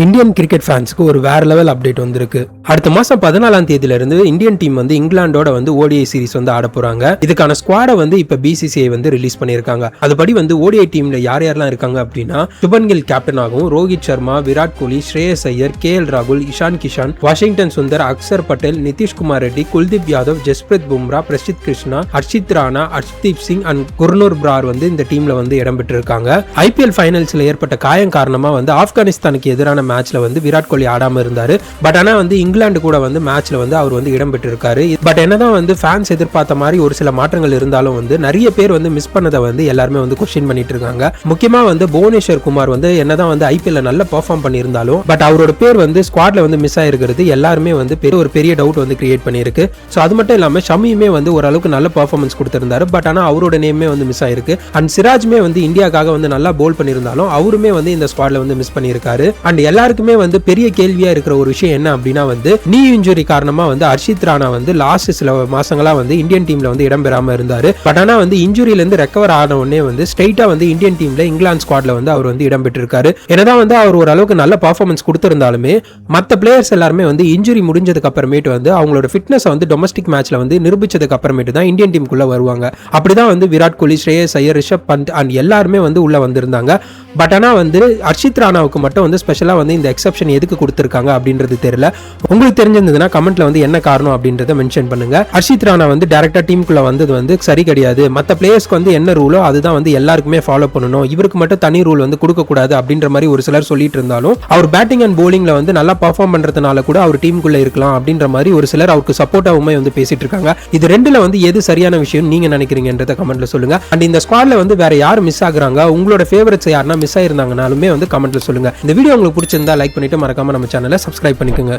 Indian cricket ஃபேன்ஸ்க்கு ஒரு வேற level update வந்திருக்கு. அடுத்த மாசம் 14ஆம் தேதியில இருந்து இந்தியன் டீம் வந்து இங்கிலாந்தோட வந்து ஓடிஐ சீரிஸ் வந்து ஆட போறாங்க. இதுக்கான ஸ்குவாட வந்து இப்ப பிசிசிஐ வந்து ரிலீஸ் பண்ணிருக்காங்க. அதுபடி வந்து ஓடிஐ டீம்ல யார் யாரெல்லாம் இருக்காங்க அப்படின்னா சுபன் கில் கேப்டன் ஆகும், ரோஹித் சர்மா, விராட் கோலி, ஸ்ரேயஸ் ஐயர், கேஎல் ராகுல், இஷான் கிஷான், வாஷிங்டன் சுந்தர், அக்சர் பட்டேல், நிதிஷ்குமார் ரெட்டி, குல்தீப் யாதவ், ஜஸ்பிரித் பும்ரா, பிரசித் கிருஷ்ணா, ஹர்ஷித் ராணா, ஹர்ஷ்தீப் சிங் அண்ட் குர்னூர் பிரார் வந்து இந்த டீம்ல வந்து இடம்பெற்றிருக்காங்க. ஐபிஎல் ஃபைனல்ஸ்ல ஏற்பட்ட காயம் காரணமா வந்து ஆப்கானிஸ்தானுக்கு எதிரான மேட்ச்ல வந்து விராட் கோலி ஆடாம இருந்தாரு. பட் ஆனா வந்து இங்கிலாந்து கூட வந்து மேட்ச்ல வந்து அவர் வந்து இடம் பெற்றிருக்காரு. பட் என்னதான் வந்து ஃபேன்ஸ் எதிர்பார்த்த மாதிரி ஒரு சில மாற்றங்கள் இருந்தாலும் வந்து நிறைய பேர் வந்து மிஸ் பண்ணதை வந்து எல்லாருமே வந்து கொஸ்டின் பண்ணிட்டு இருக்காங்க. முக்கியமா வந்து புவனேஸ்வர் குமார் வந்து என்னதான் வந்து ஐபிஎல்ல நல்ல பெர்ஃபார்ம் பண்ணியிருந்தாலும் பட் அவரோட பேர் வந்து ஸ்குவாட்ல வந்து மிஸ் ஆயிருக்கிறது எல்லாருமே வந்து ஒரு பெரிய டவுட் வந்து கிரியேட் பண்ணியிருக்கு. ஸோ அது மட்டும் இல்லாம ஷமியுமே வந்து ஓரளவுக்கு நல்ல பெர்ஃபார்மன்ஸ் கொடுத்திருந்தாரு. பட் ஆனா அவரோட நேமே வந்து மிஸ் ஆயிருக்கு. அண்ட் சிராஜ்மே வந்து இந்தியாக்காக வந்து நல்லா போல் பண்ணியிருந்தாலும் அவருமே வந்து இந்த ஸ்குவாட்ல வந்து மிஸ் பண்ணியிருக்காரு. அண்ட் எல்லாருக்குமே வந்து பெரிய கேள்வியா இருக்கிற ஒரு விஷயம் என்ன அப்படின்னா வந்து நீ இன்ஜுரி காரணமா வந்து ஹர்ஷித் ராணா வந்து லாஸ்ட் சில மாசங்களா வந்து இந்தியன் டீம்ல வந்து இடம்பெறாம இருந்தாரு. பட் ஆனா வந்து இன்ஜுரியில இருந்து ரெக்கவர் ஆன உடனே வந்து ஸ்ட்ரைட்டா வந்து இந்தியன் டீம்ல இங்கிலாந்து ஸ்குவாட்ல வந்து அவர் வந்து இடம்பெற்றிருக்காரு. என்னதான் வந்து அவர் ஓரளவுக்கு நல்ல பர்ஃபார்மன்ஸ் கொடுத்திருந்தாலுமே மற்ற பிளேயர்ஸ் எல்லாருமே வந்து இன்ஜுரி முடிஞ்சதுக்கு அப்புறமேட்டு வந்து அவங்களோட ஃபிட்னஸ் வந்து டொமஸ்டிக் மேட்ச்ல வந்து நிரூபிச்சதுக்கு அப்புறமேட்டு தான் இந்தியன் டீமுக்குள்ள வருவாங்க. அப்படிதான் வந்து விராட் கோலி, ஸ்ரேயஸ் ஐயர், ரிஷப் பந்த் அண்ட் எல்லாருமே வந்து உள்ள வந்திருந்தாங்க. பட் ஆனா வந்து ஹர்ஷித் ராணாவுக்கு மட்டும் வந்து ஸ்பெஷலா வந்து இந்த எக்ஸெப்ஷன் எதுக்கு கொடுத்திருக்காங்க அப்படின்றது தெரியல. உங்களுக்கு தெரிஞ்சிருந்ததுன்னா கமெண்ட்ல வந்து என்ன காரணம் அப்படின்றத மென்ஷன் பண்ணுங்க. ஹர்ஷித் ராணா வந்து டைரக்டா டீமுக்குள்ள வந்தது வந்து சரி கிடையாது. மற்ற பிளேயர்ஸ்க்கு வந்து என்ன ரூலோ அதுதான் வந்து எல்லாருக்குமே ஃபாலோ பண்ணணும், இவருக்கு மட்டும் தனி ரூல் வந்து கொடுக்க கூடாது அப்படின்ற மாதிரி ஒரு சிலர் சொல்லிட்டு இருந்தாலும் அவர் பேட்டிங் அண்ட் போலிங்ல வந்து நல்லா பர்ஃபார்ம் பண்றதுனால கூட அவர் டீமுக்குள்ள இருக்கலாம் அப்படின்ற மாதிரி ஒரு சிலர் அவருக்கு சப்போர்ட்டாவுமே வந்து பேசிட்டு இருக்காங்க. இது ரெண்டுல வந்து எது சரியான விஷயம் நீங்க நினைக்கிறீங்கன்றத கமெண்ட்ல சொல்லுங்க. அண்ட் இந்த ஸ்குவாட்ல வந்து வேற யார் மிஸ் ஆகுறாங்க, உங்களோட ஃபேவரட்ஸ் யாருன்னா மிஸ் ஆயிருந்தாங்கனாலுமே வந்து கமெண்ட்ல சொல்லுங்க. இந்த வீடியோ உங்களுக்கு பிடிச்சிருந்தா லைக் பண்ணிட்டு மறக்காம நம்ம சேனலை சப்ஸ்கிரைப் பண்ணிக்கோங்க.